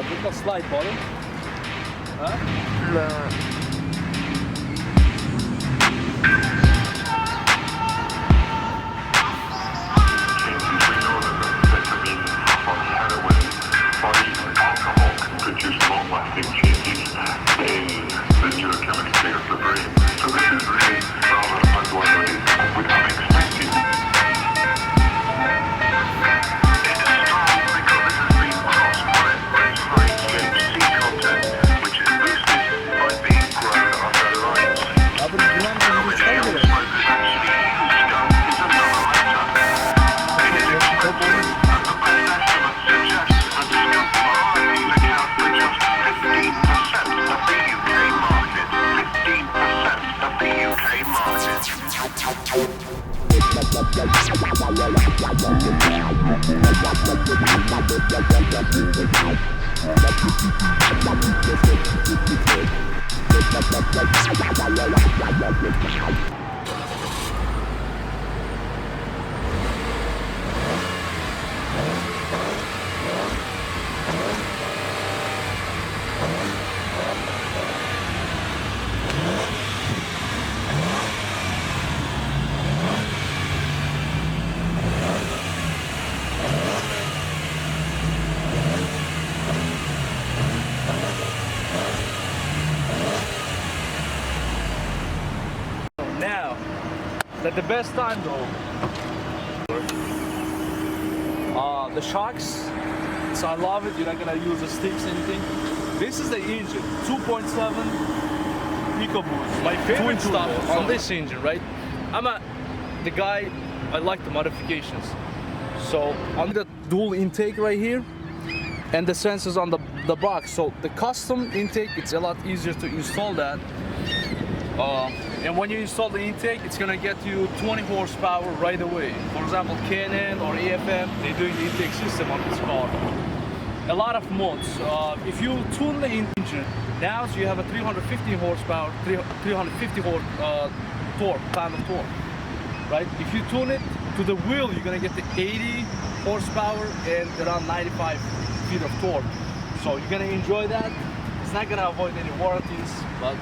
but with a slide bottom. Huh? Produce long-lasting changes in the neurochemical state of the brain. So this is really rather unlikely with unexpected. It is strong because it has been crossed by high THC content, which is boosted by being grown under lights. Abi güvenmiyorum, Which smokers actually scum is another lighter. It is expensive, and the best estimate suggests that scum varieties account for just 15% of the UK market. 15% of the UK market. Now, at the best time though, the shocks, so I love it. You're not gonna use the sticks, anything. This is the engine, 2.7 EcoBoost. My favorite stuff on this engine, right? The guy, I like the modifications. So on the dual intake right here, and the sensors on the box. So the custom intake, it's a lot easier to install that. And when you install the intake, it's gonna get you 20 horsepower right away. For example, Canon or AFM, they're doing the intake system on this car. A lot of mods. If you tune the engine, now so you have a 350 horsepower, 350 torque, pound of torque, right? If you tune it to the wheel, you're gonna get the 80 horsepower and around 95 feet of torque. So you're gonna enjoy that. It's not gonna avoid any warranties, but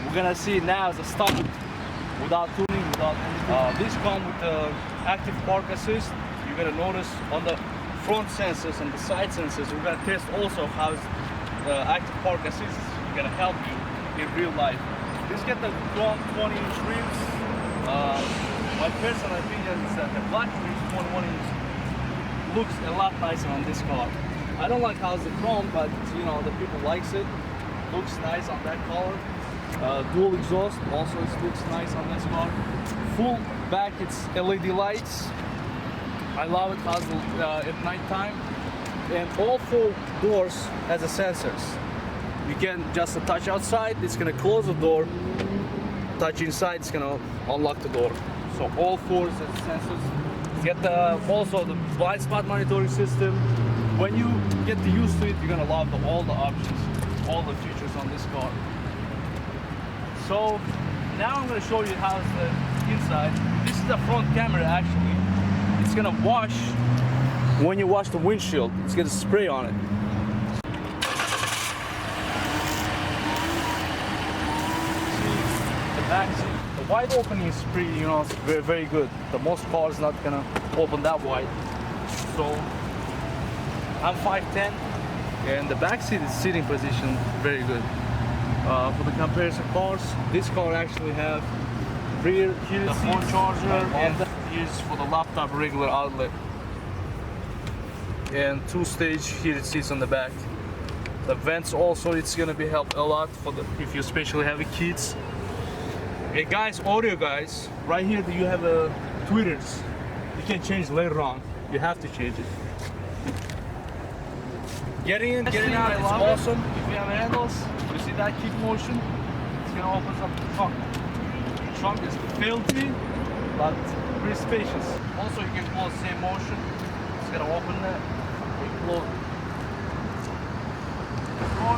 we're gonna see now as a start without tuning, without anything. This comes with the active park assist. You're gonna notice on the front sensors and the side sensors, we're gonna test also how the active park assist is gonna help you in real life. Let's get the 20-inch rims. My personal opinion is that the black rims 21-inch looks a lot nicer on this car. I don't like how it's the chrome, but you know, the people likes it. Looks nice on that color. Dual exhaust also looks nice on this car. Full back, it's LED lights. I love it how at night time. And all four doors has the sensors. You can just touch outside, it's gonna close the door. Touch inside, it's gonna unlock the door. So all four has sensors. Get also the blind spot monitoring system. When you get used to it, you're gonna love all the options, all the features on this car. So now I'm going to show you how's the inside. This is the front camera actually. It's going to wash when you wash the windshield. It's going to spray on it. See the back seat. The wide opening is pretty, you know, it's very, very good. The most cars not going to open that wide. So I'm 5'10", and the back seat is sitting position very good. For the comparison cars, this car actually have rear heated phone charger and here's for the laptop regular outlet, and 2-stage heated seats on the back. The vents also, it's gonna be help a lot for the if you especially have kids. Hey guys, audio guys, right here you have a tweeters. You can change later on. You have to change it. Getting in, getting out is awesome. If you have handles, you see that kick motion, it's gonna open up the trunk. The trunk is filthy, but pretty spacious. Also, you can close the same motion. It's gonna open that and close.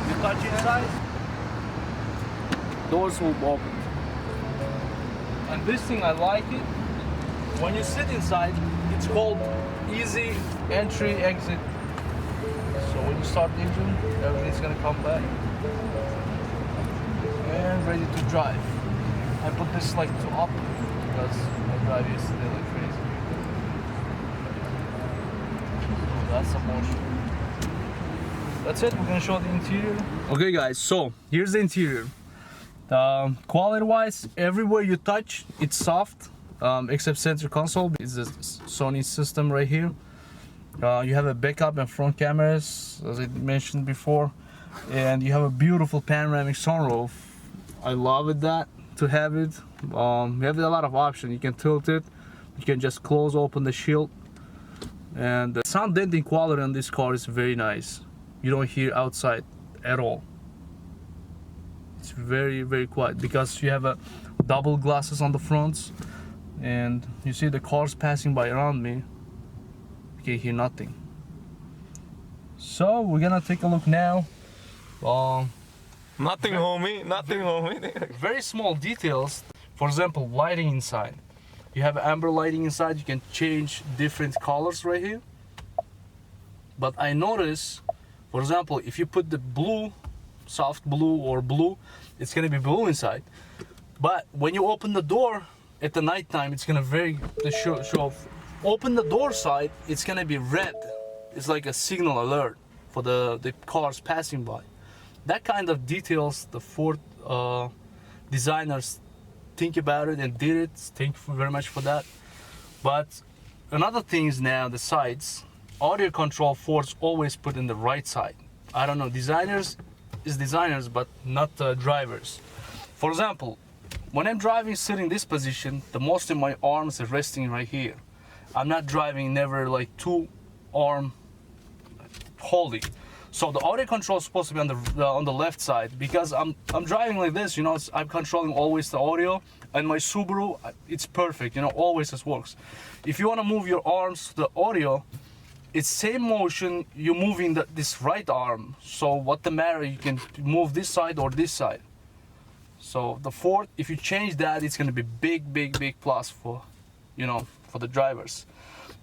You touch inside, doors will open. And this thing, I like it. When you sit inside, it's called easy entry exit. So when start the engine, everything's gonna come back. And ready to drive. I put this like to up because I drive yesterday like crazy. So that's the motion. That's it, we're gonna show the interior. Okay guys, so here's the interior. Quality wise, everywhere you touch, it's soft, except center console. It's a Sony system right here. You have a backup and front cameras, as I mentioned before. And you have a beautiful panoramic sunroof. I love it that to have it. You have a lot of options. You can tilt it, you can just close open the shield, and the sound denting quality on this car is very nice. You don't hear outside at all. It's very quiet because you have a double glasses on the fronts, and you see the cars passing by around me. You can hear nothing. So we're gonna take a look now. Nothing, homie. Nothing, homie. Very small details. For example, lighting inside. You have amber lighting inside. You can change different colors right here. But I notice, for example, if you put the blue, soft blue or blue, it's gonna be blue inside. But when you open the door at the night time, it's gonna show. Open the door side, it's gonna be red. It's like a signal alert for the cars passing by. That kind of details the Ford designers think about it and did it. Thank you very much for that. But another thing is now the sides. Audio control Ford's always put in the right side. I don't know, designers is designers, but not drivers. For example, when I'm driving sitting this position, the most of my arms are resting right here. I'm not driving never like two arm holding. So the audio control is supposed to be on the left side, because I'm driving like this, you know, I'm controlling always the audio, and my Subaru, it's perfect, you know, always this works. If you want to move your arms to the audio, it's same motion, you're moving this right arm. So what the matter, you can move this side or this side. So the Ford, if you change that, it's going to be big plus for, you know, for the drivers.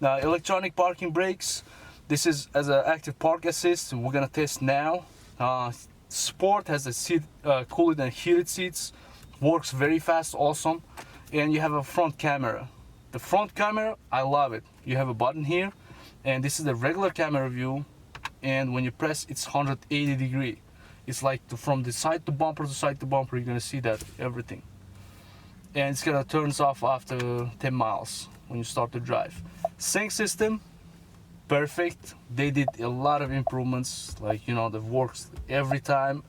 Now electronic parking brakes. This is as an active park assist. We're gonna test now. Sport has a seat, cooled and heated seats. Works very fast, awesome. And you have a front camera. The front camera, I love it. You have a button here, and this is the regular camera view. And when you press, it's 180 degree. It's like from the side to bumper to side to bumper. You're gonna see that everything. And it's gonna turn off after 10 miles when you start to drive. Sync system. Perfect. They did a lot of improvements, like, you know, that works every time,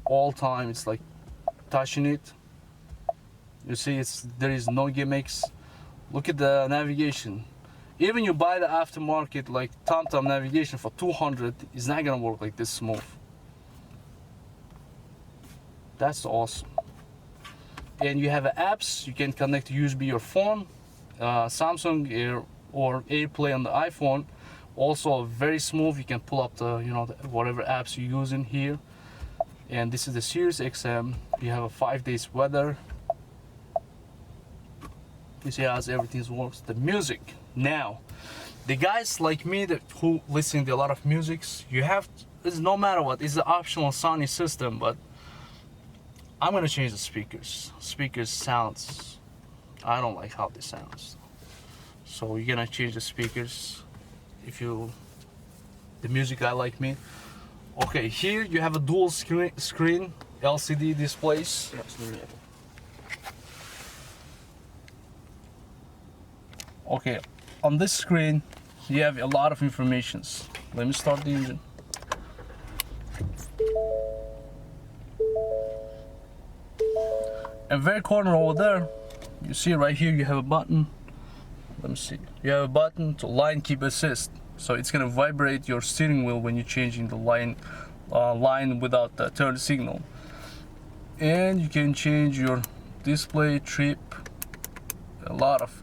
all time. It's like touching it, you see, there is no gimmicks. Look at the navigation. Even you buy the aftermarket like TomTom navigation for 200, it's not gonna work like this smooth. That's awesome. And you have apps. You can connect to USB your phone, Samsung Air or AirPlay on the iPhone. Also very smooth. You can pull up the, you know, whatever apps you're using here. And this is the Sirius XM. You have a 5 days weather. You see how everything works. The music. Now, the guys like me who listen to a lot of musics, you have to, it's no matter what, it's the optional Sony system, but I'm gonna change the speakers. Speakers sounds, I don't like how this sounds. So you're gonna change the speakers. If you, the music I like me. Okay, here you have a dual screen LCD displays. Okay, on this screen you have a lot of informations. Let me start the engine. And very corner over there, you see right here you have a button. Let me see. You have a button to line keep assist. So it's gonna vibrate your steering wheel when you're changing the line without the turn signal. And you can change your display trip. A lot of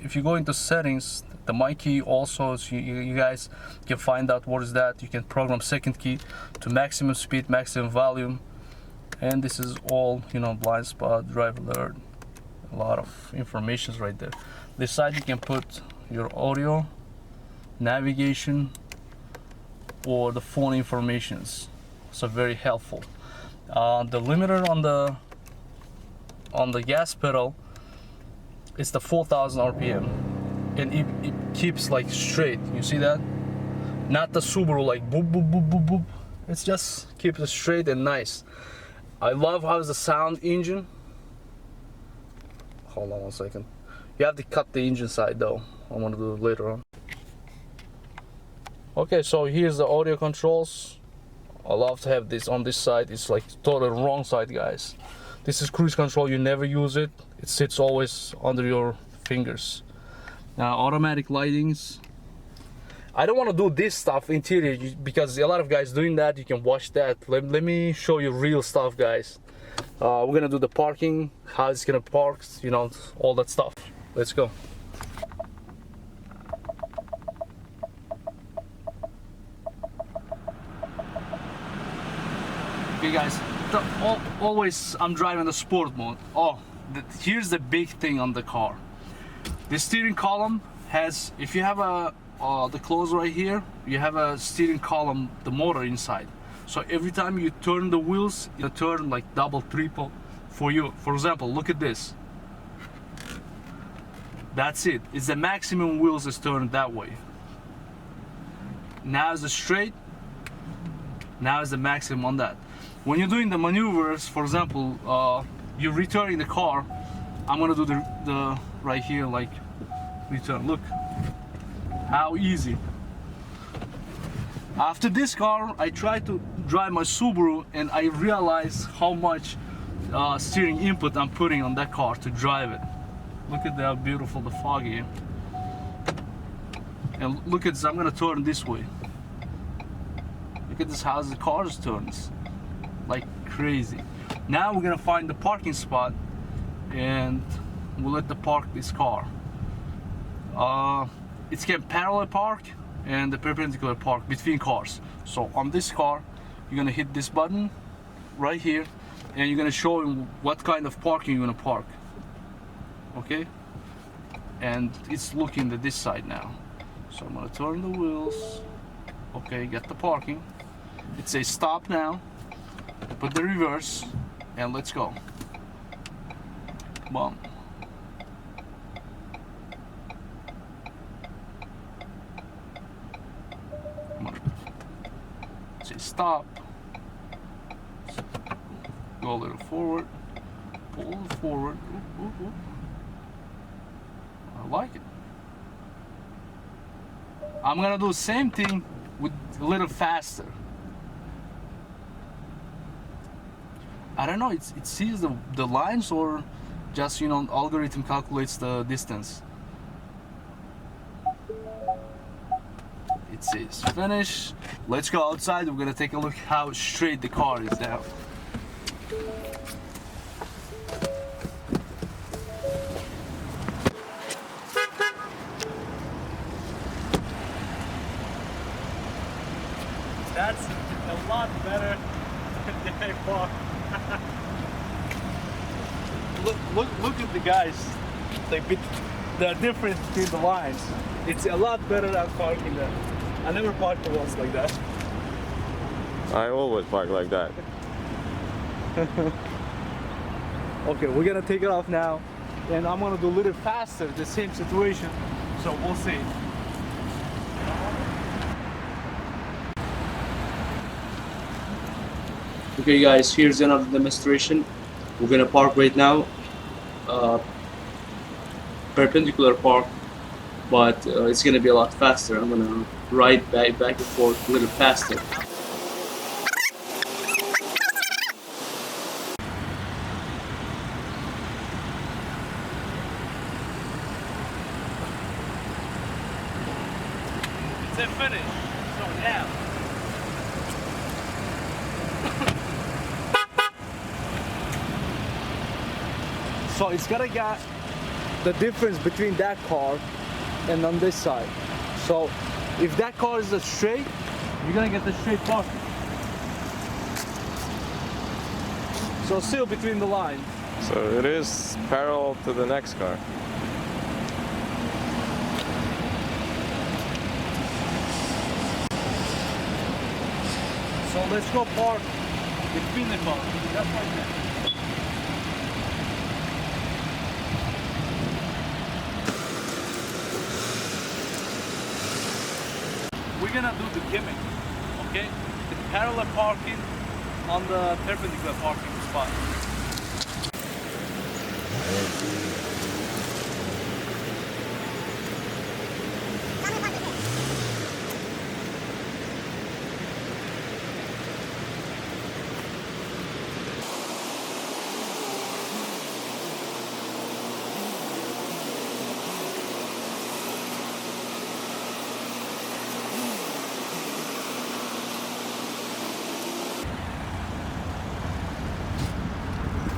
if you go into settings, the my key also, so you guys can find out what is that. You can program second key to maximum speed, maximum volume. And this is all, you know, blind spot, drive alert, a lot of information right there. This side you can put your audio, navigation, or the phone informations, so very helpful. The limiter on the gas pedal is the 4,000 RPM, and it keeps like straight. You see that? Not the Subaru like boop boop boop boop boop. It's just keeps it straight and nice. I love how the sound engine. Hold on one second. You have to cut the engine side though. I'm gonna do it later on. Okay, so here's the audio controls. I love to have this on this side. It's like totally wrong side, guys. This is cruise control. You never use it. It sits always under your fingers. Now automatic lightings. I don't want to do this stuff interior because a lot of guys doing that. You can watch that. Let me show you real stuff, guys. We're gonna do the parking, how it's gonna park, you know, all that stuff. Let's go. Okay, guys. Always I'm driving the sport mode. Here's the big thing on the car. The steering column has, if you have the close right here, you have a steering column, the motor inside. So every time you turn the wheels, you turn like double, triple for you. For example, look at this. That's it. It's the maximum wheels is turned that way. Now is the straight. Now is the maximum on that. When you're doing the maneuvers, for example, you're returning the car. I'm gonna do the right here, like return. Look how easy. After this car, I tried to drive my Subaru and I realized how much steering input I'm putting on that car to drive it. Look at how beautiful the fog is. And look at this, I'm gonna turn this way. Look at this, how the car turns. Like crazy. Now we're gonna find the parking spot and we'll let the park this car. It can parallel park and the perpendicular park between cars. So on this car, you're gonna hit this button right here and you're gonna show him what kind of parking you're gonna park. Okay? And it's looking at this side now. So I'm gonna turn the wheels. Okay, get the parking. It says stop now. Put the reverse and let's go. Boom. Say stop. Go a little forward. Pull it forward. Ooh, ooh, ooh. I like it. I'm gonna do the same thing with a little faster. I don't know, it sees the lines or just, you know, algorithm calculates the distance. It says finish. Let's go outside. We're gonna take a look how straight the car is now. That's a lot better than I thought. Look at the guys. Like the difference between the lines. It's a lot better than parking there. I never parked once like that. I always park like that. Okay, we're gonna take it off now, and I'm gonna do a little faster. The same situation. So we'll see. Okay guys, here's another demonstration. We're gonna park right now, perpendicular park, but it's gonna be a lot faster. I'm gonna ride back and forth a little faster. It's a finish. So now. So it's gonna get the difference between that car and on this side. So if that car is a straight, you're gonna get the straight parking. So still between the line. So it is parallel to the next car. let's go park between the cars. That's like that. We're gonna do the gimmick, okay? The parallel parking on the perpendicular parking spot.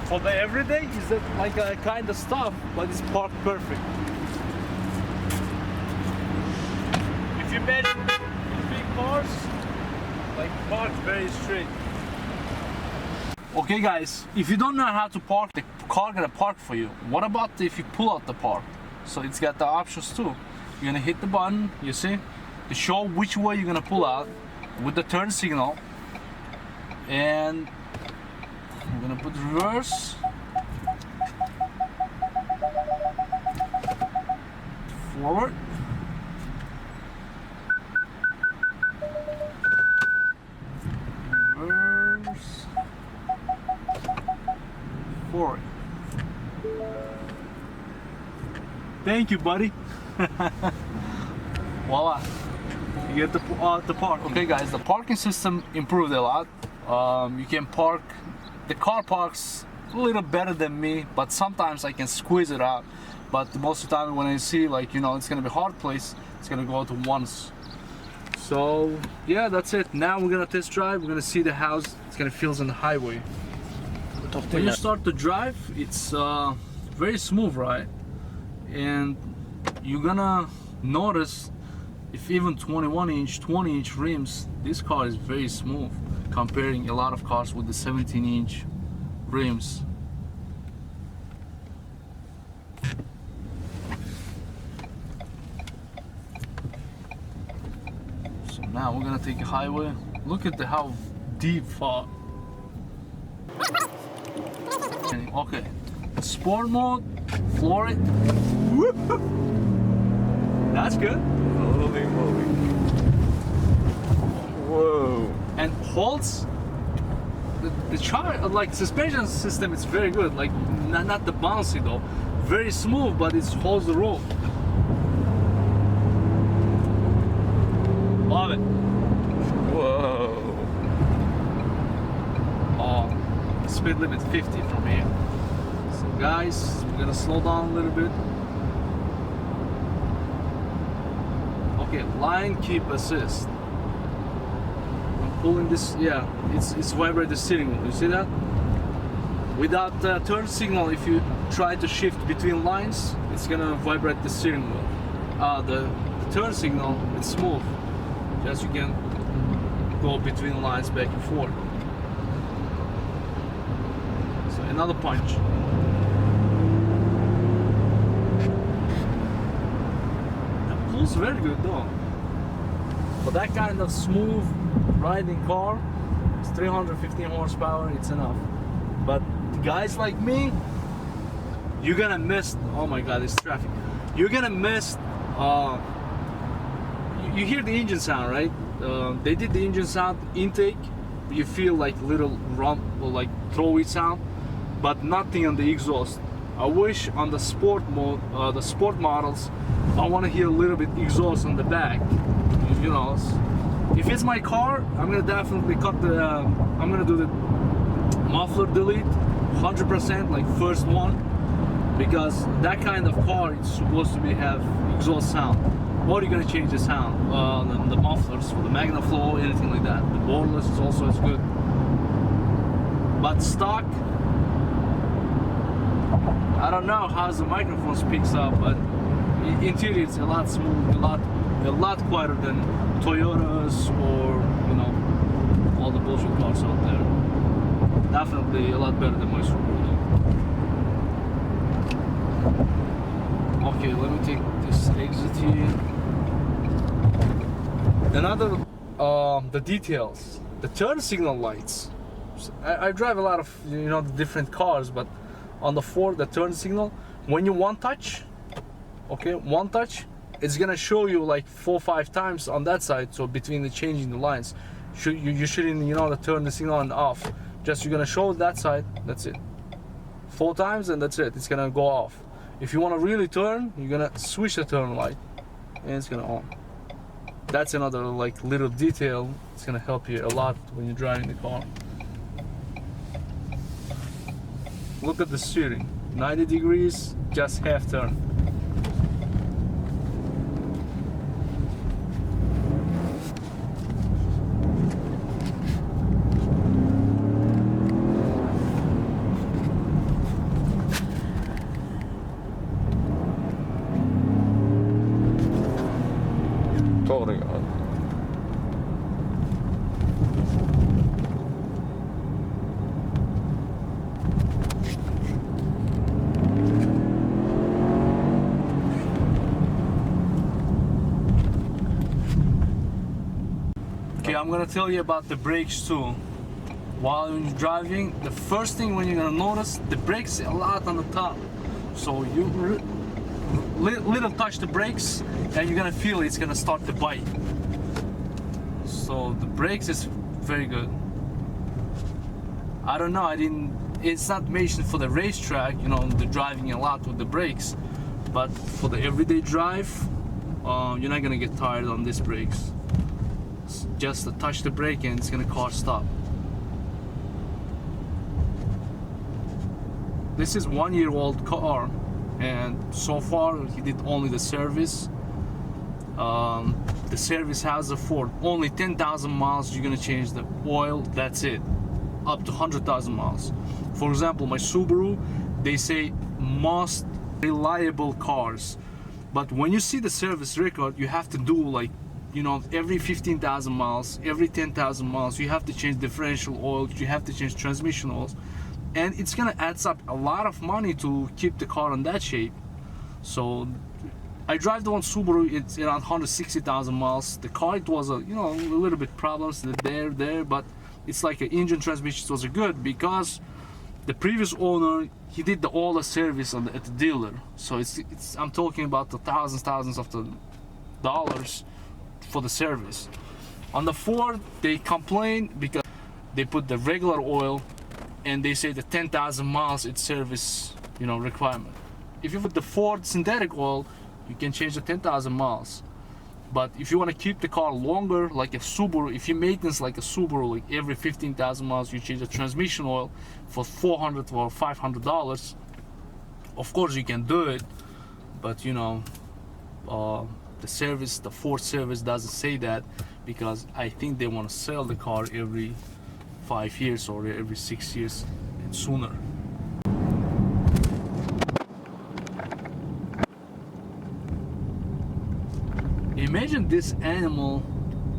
For the everyday, is that like a kind of stuff, but it's parked perfect. If you imagine big cars, like parked very straight. Okay guys, if you don't know how to park, the car gonna park for you. What about if you pull out the park? So it's got the options too. You're gonna hit the button, you see, to show which way you're gonna pull out with the turn signal. And I'm gonna put reverse, forward, reverse, forward. Thank you, buddy. Voila, you get the park. Okay guys, the parking system improved a lot. You can park, the car parks a little better than me, but sometimes I can squeeze it out. But most of the time when I see, like, you know, it's gonna be a hard place, it's gonna go to once. So yeah, that's it. Now we're gonna test drive. We're gonna see the house. It's gonna feel on the highway. When you start to drive, it's very smooth, right? And you're gonna notice if even 21-inch, 20-inch rims, this car is very smooth comparing a lot of cars with the 17-inch rims. So now we're gonna take a highway. Look at how deep fog. Okay, sport mode, floor it. That's good. Holy moly. Whoa. And holds the like suspension system is very good, like not the bouncy though, very smooth, but it holds the road. Love it. Whoa. Oh, the speed limit 50 from here. So guys, we're gonna slow down a little bit. Okay, line keep assist. Pulling this, yeah, it's vibrate the steering wheel. You see that? Without turn signal, if you try to shift between lines, it's gonna vibrate the steering wheel. The turn signal, it's smooth. Just you can go between lines back and forth. So another punch. That pulls very good though. For that kind of smooth riding car, it's 315 horsepower, it's enough. But guys like me, you're gonna miss, oh my god, it's traffic. You're gonna miss, you hear the engine sound, right? They did the engine sound intake, you feel like little rump or like throwy sound, but nothing on the exhaust. I wish on the sport mode, the sport models, I wanna hear a little bit exhaust on the back. You know, if it's my car, I'm gonna definitely cut the, I'm gonna do the muffler delete 100%, like first one, because that kind of car it's supposed to have exhaust sound. Or you're gonna change the sound, the mufflers for the MagnaFlow, anything like that. The borderless is also as good. But stock, I don't know how the microphone speaks up, but interior it's a lot smooth, a lot quieter than Toyotas or, you know, all the bullshit cars out there. Definitely a lot better than my Subaru. Okay, let me take this exit here. Another, the details. the turn signal lights. I drive a lot of, you know, the different cars, but on the Ford, the turn signal, when you one touch, okay, one touch, it's gonna show you like 4 or 5 times on that side. So between the changing the lines, you shouldn't, you know, turn the signal on off. Just you're gonna show that side. That's it. 4 times and that's it. It's gonna go off. If you want to really turn, you're gonna switch the turn light, and it's gonna on. That's another like little detail. It's gonna help you a lot when you're driving the car. Look at the steering. 90 degrees, just half turn. Totally on. Okay, I'm gonna tell you about the brakes too. While you're driving, the first thing when you're gonna notice, the brakes a lot on the top. So you little touch the brakes and you're gonna feel it's gonna start to bite. So the brakes is very good. I don't know, it's not mentioned for the racetrack, you know, the driving a lot with the brakes, but for the everyday drive, you're not gonna get tired on these brakes. Just to touch the brake and it's gonna car stop. This is 1-year-old car, and so far he did only the service. The service has a Ford. Only 10,000 miles you're gonna change the oil. That's it. Up to 100,000 miles. For example, my Subaru, they say most reliable cars, but when you see the service record, you have to do like, you know, every 15,000 miles, every 10,000 miles, you have to change differential oil, you have to change transmission oils, and it's gonna add up a lot of money to keep the car in that shape. So I drive the one Subaru, it's around 160,000 miles. The car, it was a, you know, a little bit problems there, but it's like an engine transmission was good because the previous owner, he did all the service at the dealer. So it's I'm talking about the thousands of the dollars for the service. On the Ford, they complain because they put the regular oil and they say the 10,000 miles it's service, you know, requirement. If you put the Ford synthetic oil, you can change the 10,000 miles. But if you want to keep the car longer, like a Subaru, if you maintenance like a Subaru, like every 15,000 miles you change the transmission oil for $400 or $500, of course you can do it, but you know, the Ford service doesn't say that, because I think they want to sell the car every 5 years or every 6 years and sooner. Imagine this animal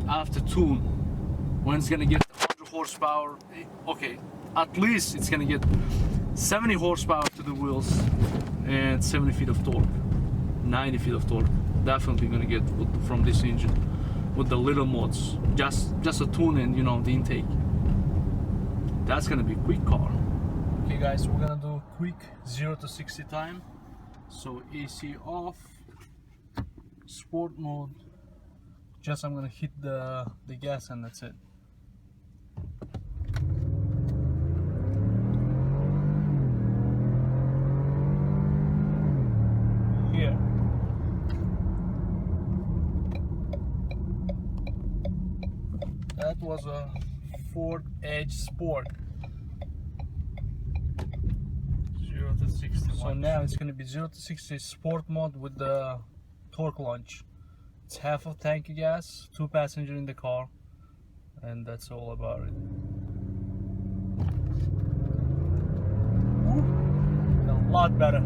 after tune, when it's gonna get 100 horsepower. Okay, at least it's gonna get 70 horsepower to the wheels and 70 feet of torque, 90 feet of torque. Definitely gonna get from this engine with the little mods, just a tune and, you know, the intake. That's gonna be a quick car. Okay guys, we're gonna do a quick 0 to 60 time. So AC off, sport mode, just I'm gonna hit the gas and that's it. Here. That was a Ford Edge Sport. 0 to 60. So now it's gonna be 0 to 60 sport mode with the torque launch. It's half a tank of gas, 2 passenger in the car, and that's all about it. Woo. A lot better.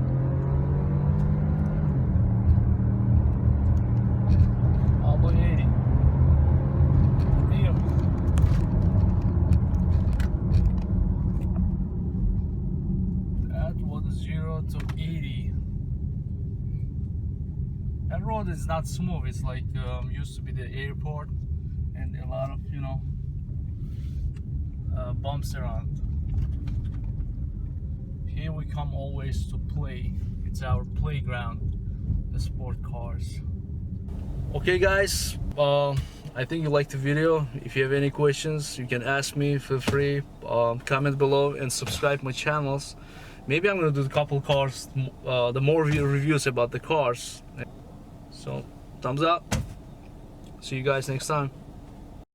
How about 80? Damn. That was 0 to 80. That road is not smooth. It's like used to be the airport, and a lot of, you know, bumps around. Here we come always to play. It's our playground, the sport cars. Okay guys, I think you liked the video. If you have any questions, you can ask me, feel free. Comment below and subscribe my channels. Maybe I'm gonna do a couple cars, the more reviews about the cars. So thumbs up. See you guys next time.